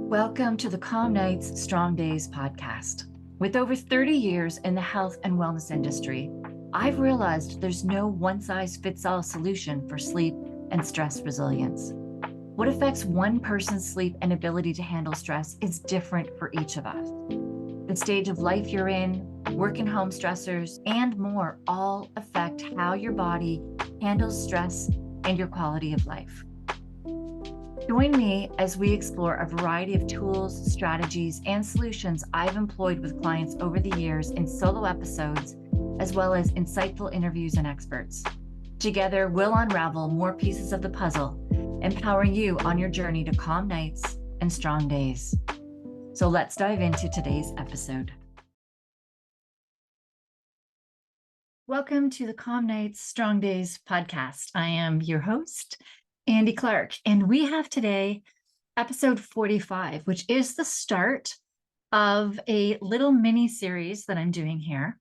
Welcome to the Calm Nights, Strong Days podcast. With over 30 years in the health and wellness industry, I've realized there's no one-size-fits-all solution for sleep and stress resilience. What affects one person's sleep and ability to handle stress is different for each of us. The stage of life you're in, work and home stressors, and more all affect how your body handles stress and your quality of life. Join me as we explore a variety of tools, strategies, and solutions I've employed with clients over the years in solo episodes, as well as insightful interviews and experts. Together, we'll unravel more pieces of the puzzle, empowering you on your journey to calm nights and strong days. So let's dive into today's episode. Welcome to the Calm Nights, Strong Days podcast. I am your host, Andy Clark, and we have today episode 45, which is the start of a little mini series that I'm doing here,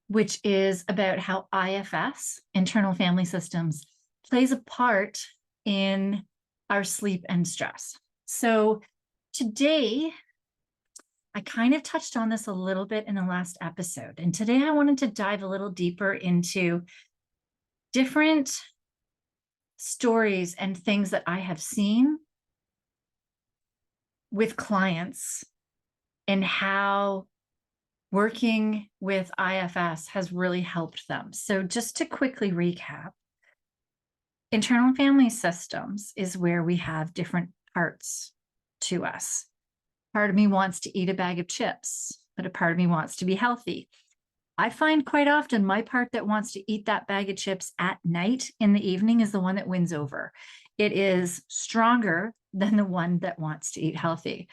which is about how IFS, internal family systems, plays a part in our sleep and stress. So today, I kind of touched on this a little bit in the last episode, and today I wanted to dive a little deeper into different stories and things that I have seen with clients and how working with IFS has really helped them. So just to quickly recap, internal family systems is where we have different parts to us. Part of me wants to eat a bag of chips, but a part of me wants to be healthy. I find quite often my part that wants to eat that bag of chips at night in the evening is the one that wins over. It is stronger than the one that wants to eat healthy.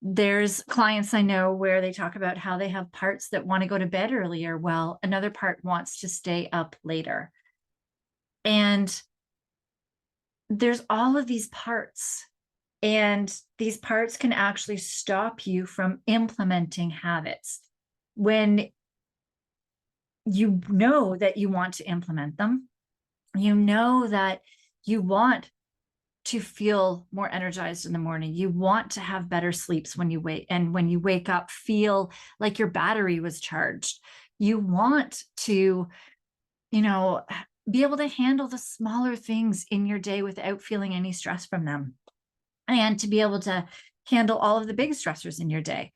There's clients I know where they talk about how they have parts that want to go to bed earlier, while another part wants to stay up later. And there's all of these parts, and these parts can actually stop you from implementing habits. When you know that you want to implement them, you know that you want to feel more energized in the morning, you want to have better sleeps when you wake, and when you wake up, feel like your battery was charged. You want to, be able to handle the smaller things in your day without feeling any stress from them, and to be able to handle all of the big stressors in your day.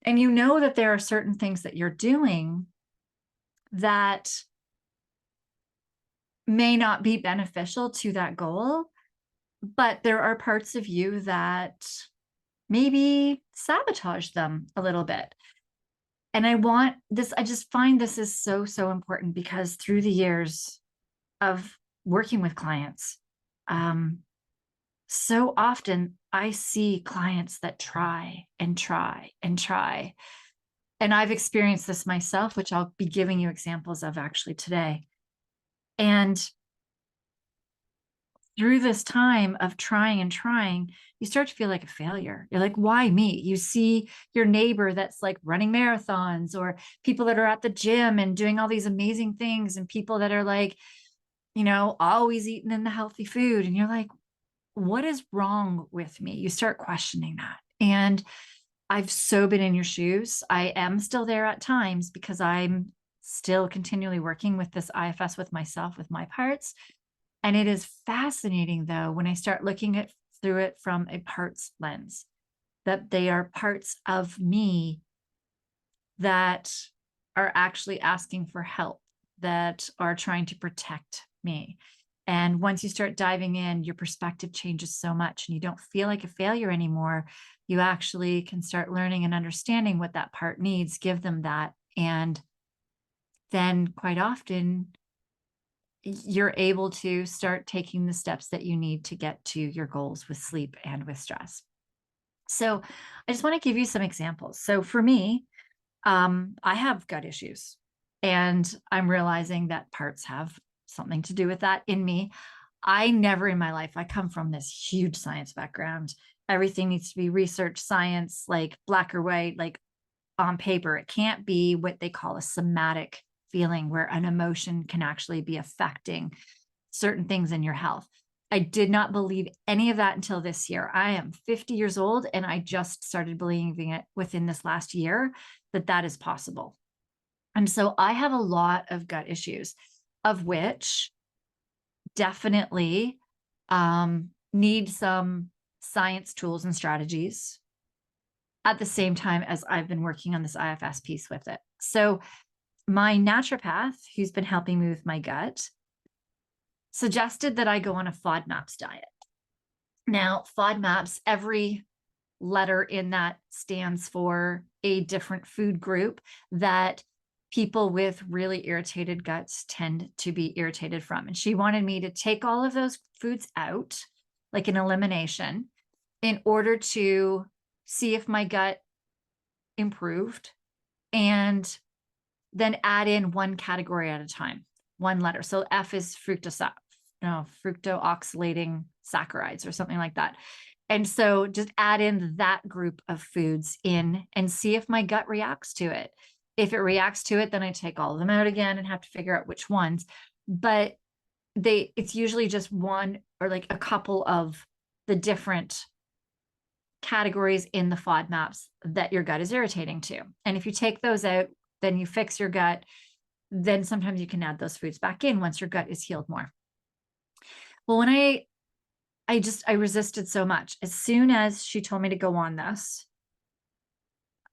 And you know that there are certain things that you're doing that may not be beneficial to that goal, but there are parts of you that maybe sabotage them a little bit. And I just find this is so, so important, because through the years of working with clients, so often I see clients that try and try and try. And I've experienced this myself, which I'll be giving you examples of actually today. And through this time of trying and trying, you start to feel like a failure. You're like, why me? You see your neighbor that's like running marathons, or people that are at the gym and doing all these amazing things, and people that are like, always eating in the healthy food. And you're like, what is wrong with me? You start questioning that. And I've so been in your shoes. I am still there at times, because I'm still continually working with this IFS with myself, with my parts. And it is fascinating, though, when I start looking through it from a parts lens, that they are parts of me that are actually asking for help, that are trying to protect me. And once you start diving in, your perspective changes so much, and you don't feel like a failure anymore. You actually can start learning and understanding what that part needs, give them that. And then quite often, you're able to start taking the steps that you need to get to your goals with sleep and with stress. So I just want to give you some examples. So for me, I have gut issues, and I'm realizing that parts have something to do with that in me. I never in my life, I come from this huge science background. Everything needs to be research science, like black or white, like on paper. It can't be what they call a somatic feeling, where an emotion can actually be affecting certain things in your health. I did not believe any of that until this year. I am 50 years old and I just started believing it within this last year that that is possible. And so I have a lot of gut issues, of which definitely need some science tools and strategies at the same time as I've been working on this IFS piece with it. So my naturopath, who's been helping me with my gut, suggested that I go on a FODMAPs diet. Now, FODMAPs, every letter in that stands for a different food group that people with really irritated guts tend to be irritated from. And she wanted me to take all of those foods out, like an elimination, in order to see if my gut improved and then add in one category at a time, one letter. So F is fructooxylating saccharides or something like that. And so just add in that group of foods in and see if my gut reacts to it. If it reacts to it, then I take all of them out again and have to figure out which ones. But it's usually just one or like a couple of the different categories in the FODMAPs that your gut is irritating to. And if you take those out, then you fix your gut. Then sometimes you can add those foods back in once your gut is healed more. Well, when I resisted so much. As soon as she told me to go on this,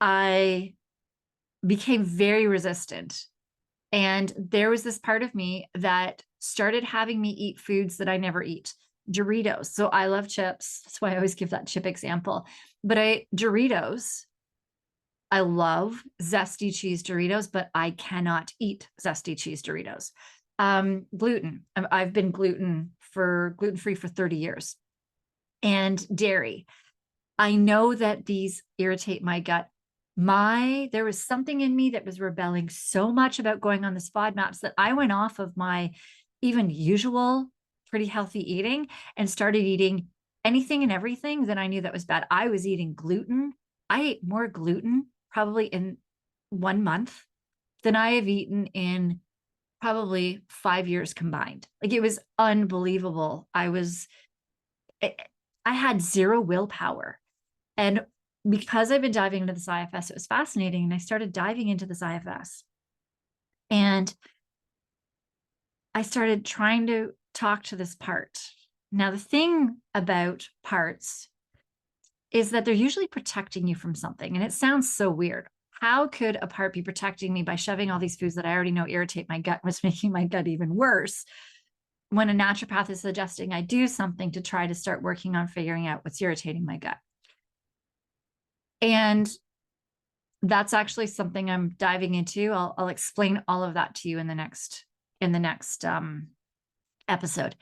I became very resistant. And there was this part of me that started having me eat foods that I never eat. Doritos. So I love chips. That's why I always give that chip example. But Doritos, I love zesty cheese Doritos, but I cannot eat zesty cheese Doritos. Gluten. I've been gluten-free for 30 years. And dairy. I know that these irritate my gut. There was something in me that was rebelling so much about going on this FODMAPs that I went off of my even usual pretty healthy eating and started eating anything and everything that I knew that was bad. I was eating gluten. I ate more gluten probably in 1 month than I have eaten in probably 5 years combined. Like, it was unbelievable. I had zero willpower. And because I've been diving into this IFS, it was fascinating. And I started diving into this IFS. And I started trying to talk to this part. Now, the thing about parts is that they're usually protecting you from something. And it sounds so weird. How could a part be protecting me by shoving all these foods that I already know irritate my gut, was making my gut even worse, when a naturopath is suggesting I do something to try to start working on figuring out what's irritating my gut? And that's actually something I'm diving into. I'll explain all of that to you in the next episode.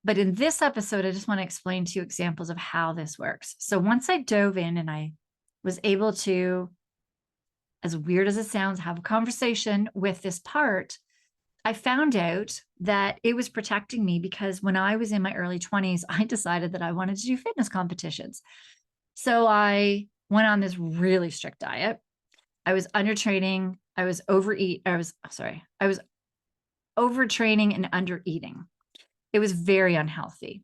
But in this episode, I just want to explain 2 examples of how this works. So once I dove in and I was able to, as weird as it sounds, have a conversation with this part, I found out that it was protecting me because when I was in my early 20s, I decided that I wanted to do fitness competitions. So I went on this really strict diet. I was undertraining. I was overtraining and undereating. It was very unhealthy.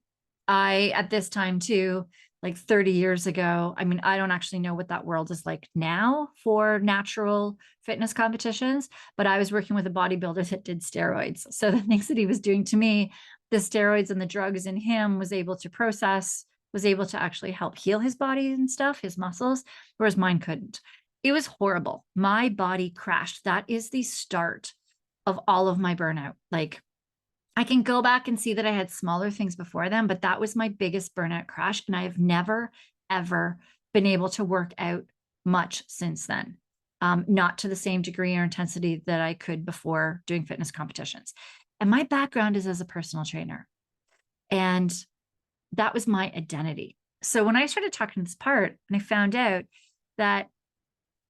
At this time too, like 30 years ago, I mean, I don't actually know what that world is like now for natural fitness competitions, but I was working with a bodybuilder that did steroids. So the things that he was doing to me, the steroids and the drugs in him was able to process, was able to actually help heal his body and stuff, his muscles, whereas mine couldn't. It was horrible. My body crashed. That is the start of all of my burnout. Like, I can go back and see that I had smaller things before then, but that was my biggest burnout crash. And I have never, ever been able to work out much since then. Not to the same degree or intensity that I could before doing fitness competitions. And my background is as a personal trainer. And that was my identity. So when I started talking to this part, and I found out that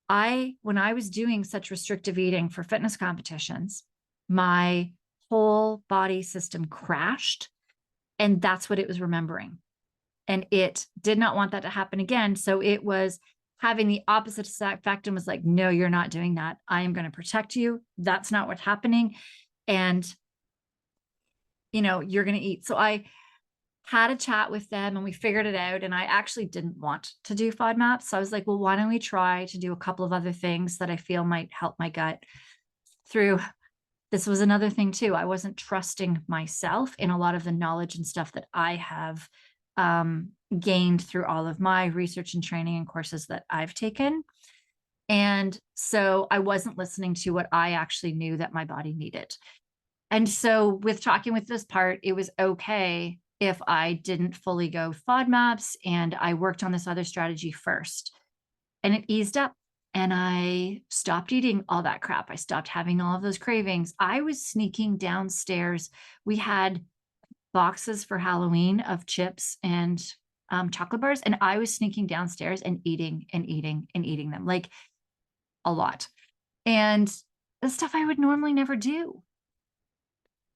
when I was doing such restrictive eating for fitness competitions, my whole body system crashed, and that's what it was remembering. And it did not want that to happen again. So it was having the opposite effect and was like, no, you're not doing that. I am going to protect you. That's not what's happening. And you're going to eat. So I had a chat with them and we figured it out. And I actually didn't want to do FODMAPs. So I was like, well, why don't we try to do a couple of other things that I feel might help my gut through. This was another thing too. I wasn't trusting myself in a lot of the knowledge and stuff that I have gained through all of my research and training and courses that I've taken. And so I wasn't listening to what I actually knew that my body needed. And so with talking with this part, it was okay if I didn't fully go FODMAPs and I worked on this other strategy first. And it eased up and I stopped eating all that crap. I stopped having all of those cravings. I was sneaking downstairs. We had boxes for Halloween of chips and chocolate bars, and I was sneaking downstairs and eating and eating and eating them, like a lot. And the stuff I would normally never do.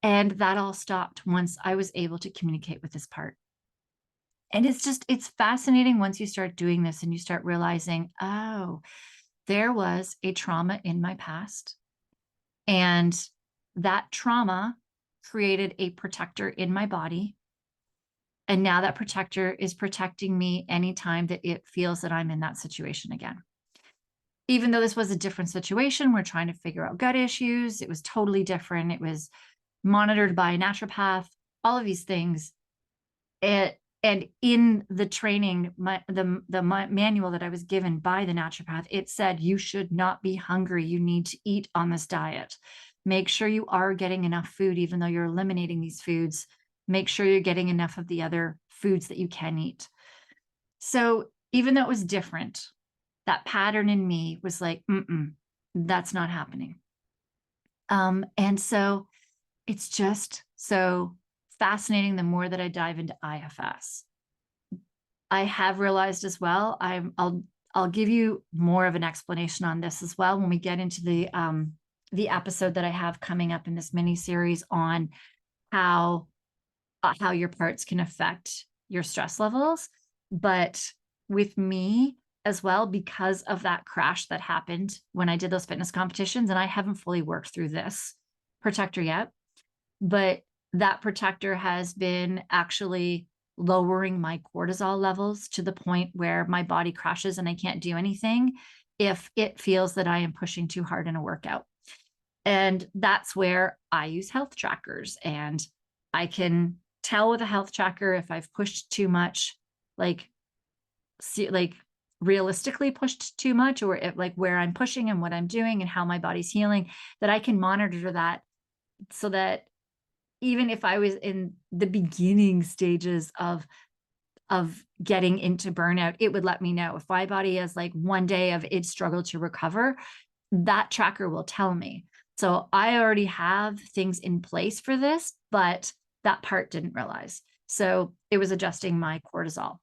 And that all stopped once I was able to communicate with this part. And it's fascinating once you start doing this and you start realizing, oh, there was a trauma in my past. And that trauma created a protector in my body. And now that protector is protecting me anytime that it feels that I'm in that situation again. Even though this was a different situation, we're trying to figure out gut issues. It was totally different. It was monitored by a naturopath, all of these things. And in the training, the manual that I was given by the naturopath, it said, you should not be hungry. You need to eat on this diet. Make sure you are getting enough food, even though you're eliminating these foods. Make sure you're getting enough of the other foods that you can eat. So even though it was different, that pattern in me was like, that's not happening. And so it's just so fascinating the more that I dive into IFS. I have realized as well, I'll give you more of an explanation on this as well when we get into the episode that I have coming up in this mini series on how your parts can affect your stress levels. But with me as well, because of that crash that happened when I did those fitness competitions, and I haven't fully worked through this protector yet, but that protector has been actually lowering my cortisol levels to the point where my body crashes and I can't do anything if it feels that I am pushing too hard in a workout. And that's where I use health trackers, and I can tell with a health tracker if I've pushed too much, like realistically pushed too much, or like where I'm pushing and what I'm doing and how my body's healing, that I can monitor that so that even if I was in the beginning stages of getting into burnout, it would let me know. If my body has like one day of it struggled to recover, that tracker will tell me. So I already have things in place for this, but that part didn't realize. So it was adjusting my cortisol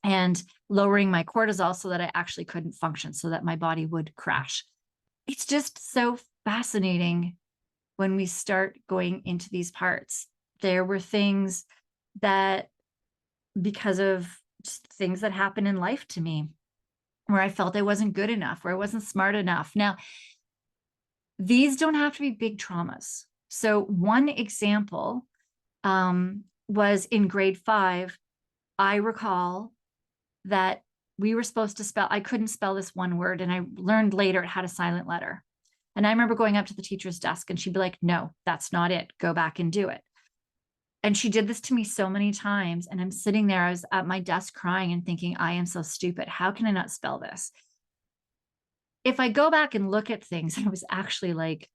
and lowering my cortisol so that I actually couldn't function, so that my body would crash. It's just so fascinating when we start going into these parts. There were things that, because of just things that happen in life to me, where I felt I wasn't good enough, where I wasn't smart enough. Now, these don't have to be big traumas. So one example was in grade 5. I recall that we were supposed to spell, I couldn't spell this one word, and I learned later it had a silent letter. And I remember going up to the teacher's desk and she'd be like, no, that's not it. Go back and do it. And she did this to me so many times. And I'm sitting there, I was at my desk crying and thinking, I am so stupid. How can I not spell this? If I go back and look at things, I was actually like,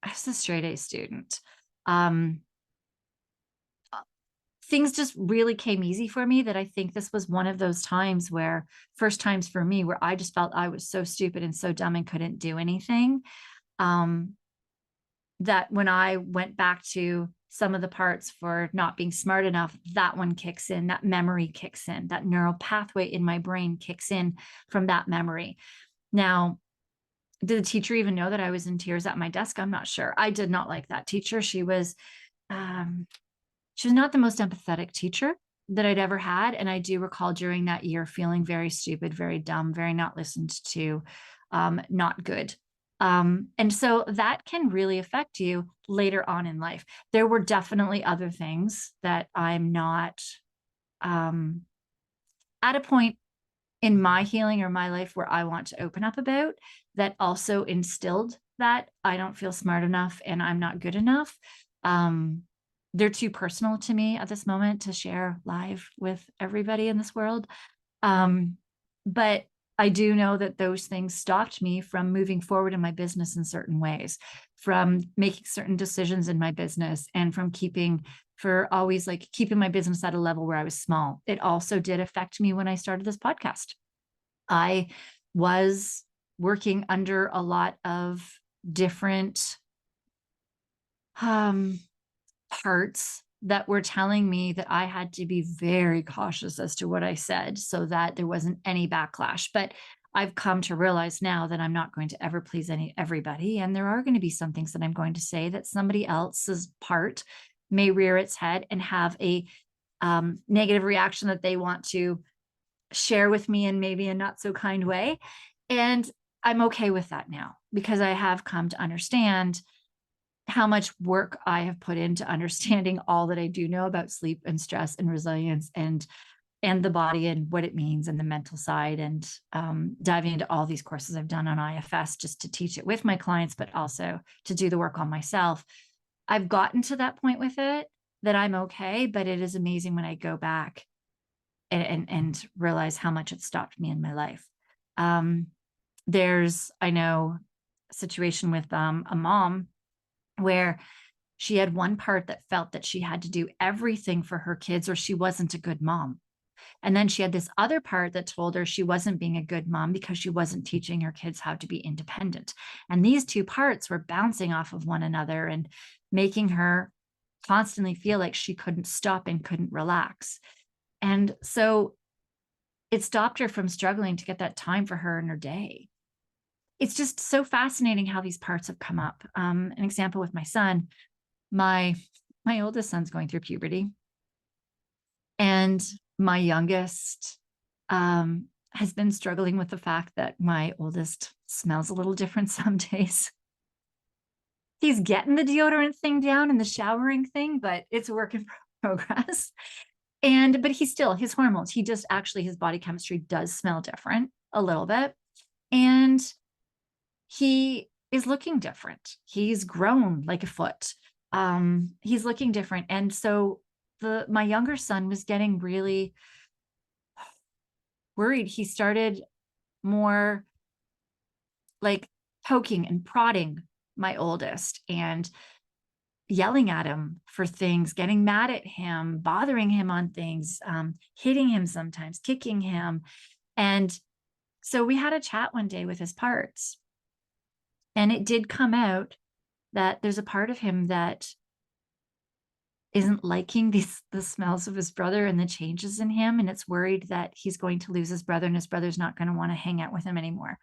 I was a straight A student. Things just really came easy for me, that I think this was one of those times where, first times for me, where I just felt I was so stupid and so dumb and couldn't do anything. That when I went back to some of the parts for not being smart enough, that one kicks in, that memory kicks in, that neural pathway in my brain kicks in from that memory. Now, did the teacher even know that I was in tears at my desk? I'm not sure. I did not like that teacher. She was not the most empathetic teacher that I'd ever had. And I do recall during that year feeling very stupid, very dumb, very not listened to, not good. And so that can really affect you later on in life. There were definitely other things that I'm not um, at a point in my healing or my life where I want to open up about that also instilled that I don't feel smart enough and I'm not good enough. Um, they're too personal to me at this moment to share live with everybody in this world. Um, but I do know that those things stopped me from moving forward in my business in certain ways, from making certain decisions in my business, and from for always like keeping my business at a level where I was small. It also did affect me when I started this podcast. I was working under a lot of different um, parts that were telling me that I had to be very cautious as to what I said so that there wasn't any backlash. But I've come to realize now that I'm not going to ever please everybody. And there are going to be some things that I'm going to say that somebody else's part may rear its head and have a negative reaction that they want to share with me in maybe a not so kind way. And I'm okay with that now because I have come to understand how much work I have put into understanding all that I do know about sleep and stress and resilience and the body and what it means and the mental side, and diving into all these courses I've done on IFS just to teach it with my clients, but also to do the work on myself. I've gotten to that point with it that I'm okay, but it is amazing when I go back and realize how much it stopped me in my life. There's, I know, a situation with a mom where she had one part that felt that she had to do everything for her kids or she wasn't a good mom. And then she had this other part that told her she wasn't being a good mom because she wasn't teaching her kids how to be independent. And these two parts were bouncing off of one another and making her constantly feel like she couldn't stop and couldn't relax. And so it stopped her from struggling to get that time for her in her day. It's just so fascinating how these parts have come up. An example with my son, my oldest son's going through puberty, and my youngest has been struggling with the fact that my oldest smells a little different some days. He's getting the deodorant thing down and the showering thing, but it's a work in progress. But he's still, his hormones, he just actually, his body chemistry does smell different a little bit. And he is looking different. He's grown like a foot. He's looking different. And so my younger son was getting really worried. He started more like poking and prodding my oldest and yelling at him for things, getting mad at him, bothering him on things, hitting him sometimes, kicking him. And so we had a chat one day with his parts. And it did come out that there's a part of him that isn't liking the smells of his brother and the changes in him. And it's worried that he's going to lose his brother and his brother's not going to want to hang out with him anymore.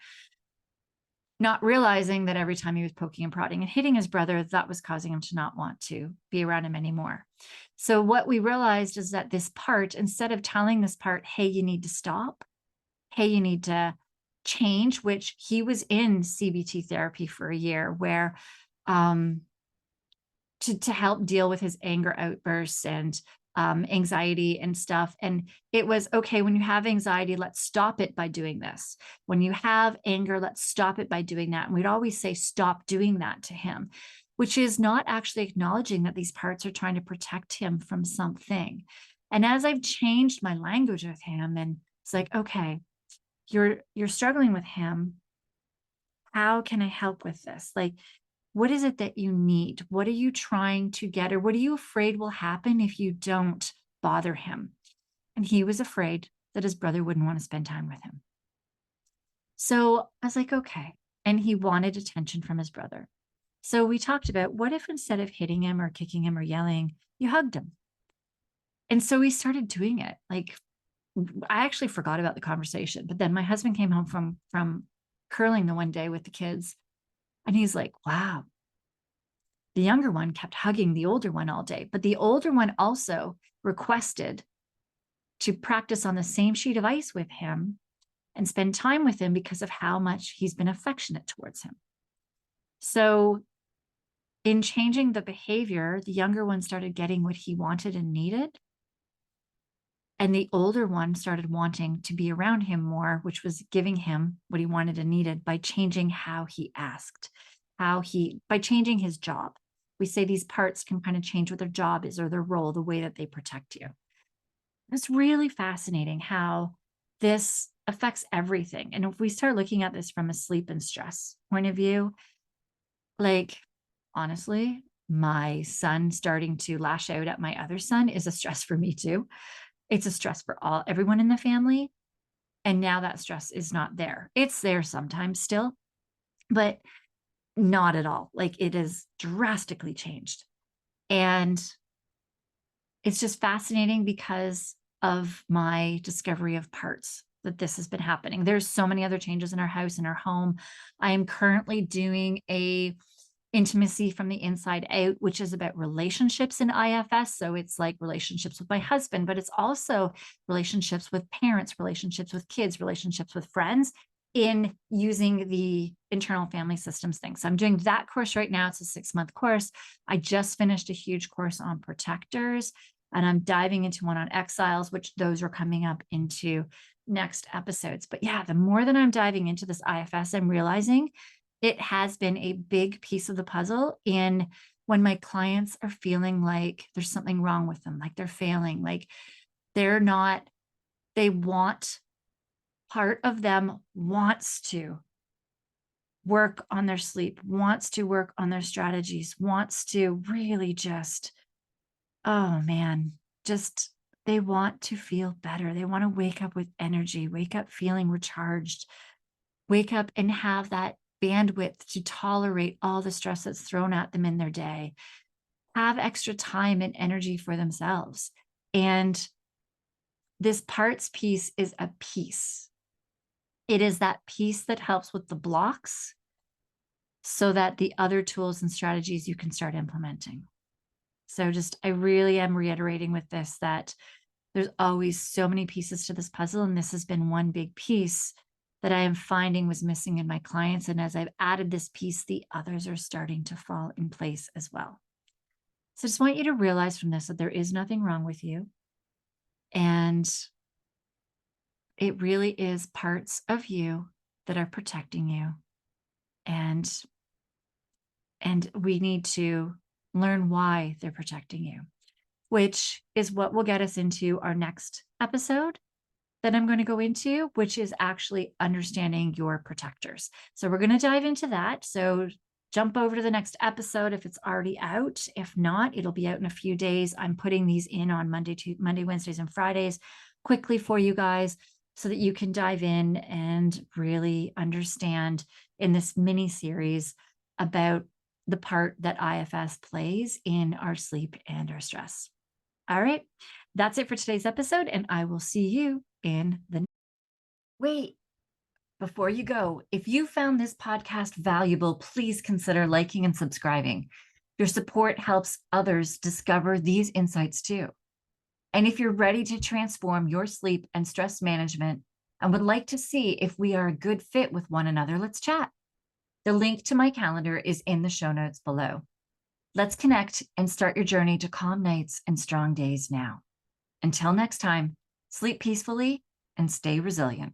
Not realizing that every time he was poking and prodding and hitting his brother, that was causing him to not want to be around him anymore. So what we realized is that this part, instead of telling this part, hey, you need to stop, hey, you need to change, which he was in CBT therapy for a year where to help deal with his anger outbursts and anxiety and stuff. And it was, okay, when you have anxiety, let's stop it by doing this. When you have anger, let's stop it by doing that. And we'd always say, stop doing that to him, which is not actually acknowledging that these parts are trying to protect him from something. And as I've changed my language with him, and it's like, okay, you're struggling with him. How can I help with this? Like, what is it that you need? What are you trying to get? Or what are you afraid will happen if you don't bother him? And he was afraid that his brother wouldn't want to spend time with him. So I was like, okay. And he wanted attention from his brother. So we talked about, what if instead of hitting him or kicking him or yelling, you hugged him? And so we started doing it. Like, I actually forgot about the conversation, but then my husband came home from curling the one day with the kids. And he's like, wow, the younger one kept hugging the older one all day, but the older one also requested to practice on the same sheet of ice with him and spend time with him because of how much he's been affectionate towards him. So in changing the behavior, the younger one started getting what he wanted and needed. And the older one started wanting to be around him more, which was giving him what he wanted and needed by changing how he asked, by changing his job. We say these parts can kind of change what their job is or their role, the way that they protect you. It's really fascinating how this affects everything. And if we start looking at this from a sleep and stress point of view, like, honestly, my son starting to lash out at my other son is a stress for me too. It's a stress for everyone in the family. And now that stress is not there. It's there sometimes still, but not at all. Like, it is drastically changed. And it's just fascinating because of my discovery of parts that this has been happening. There's so many other changes in our house, in our home. I am currently doing a intimacy from the inside out, which is about relationships in IFS. So it's like relationships with my husband, but it's also relationships with parents, relationships with kids, relationships with friends in using the internal family systems thing. So I'm doing that course right now. It's a 6-month course. I just finished a huge course on protectors, and I'm diving into one on exiles, which those are coming up into next episodes. But yeah, the more that I'm diving into this IFS, I'm realizing it has been a big piece of the puzzle in when my clients are feeling like there's something wrong with them, like they're failing, like they're not, they want, part of them wants to work on their sleep, wants to work on their strategies, wants to really just, oh man, just they want to feel better. They want to wake up with energy, wake up feeling recharged, wake up and have that bandwidth to tolerate all the stress that's thrown at them in their day, have extra time and energy for themselves. And this parts piece is a piece. It is that piece that helps with the blocks so that the other tools and strategies you can start implementing. So just, I really am reiterating with this that there's always so many pieces to this puzzle. And this has been one big piece that I am finding was missing in my clients. And as I've added this piece, the others are starting to fall in place as well. So I just want you to realize from this that there is nothing wrong with you. And it really is parts of you that are protecting you. And we need to learn why they're protecting you, which is what will get us into our next episode that I'm going to go into, which is actually understanding your protectors. So we're going to dive into that. So jump over to the next episode if it's already out. If not, it'll be out in a few days. I'm putting these in on Monday, Wednesdays, and Fridays quickly for you guys so that you can dive in and really understand in this mini series about the part that IFS plays in our sleep and our stress. All right, that's it for today's episode, and I will see you in the. Wait, before you go, if you found this podcast valuable, please consider liking and subscribing. Your support helps others discover these insights too. And if you're ready to transform your sleep and stress management and would like to see if we are a good fit with one another, let's chat. The link to my calendar is in the show notes below. Let's connect and start your journey to calm nights and strong days now. Until next time, sleep peacefully and stay resilient.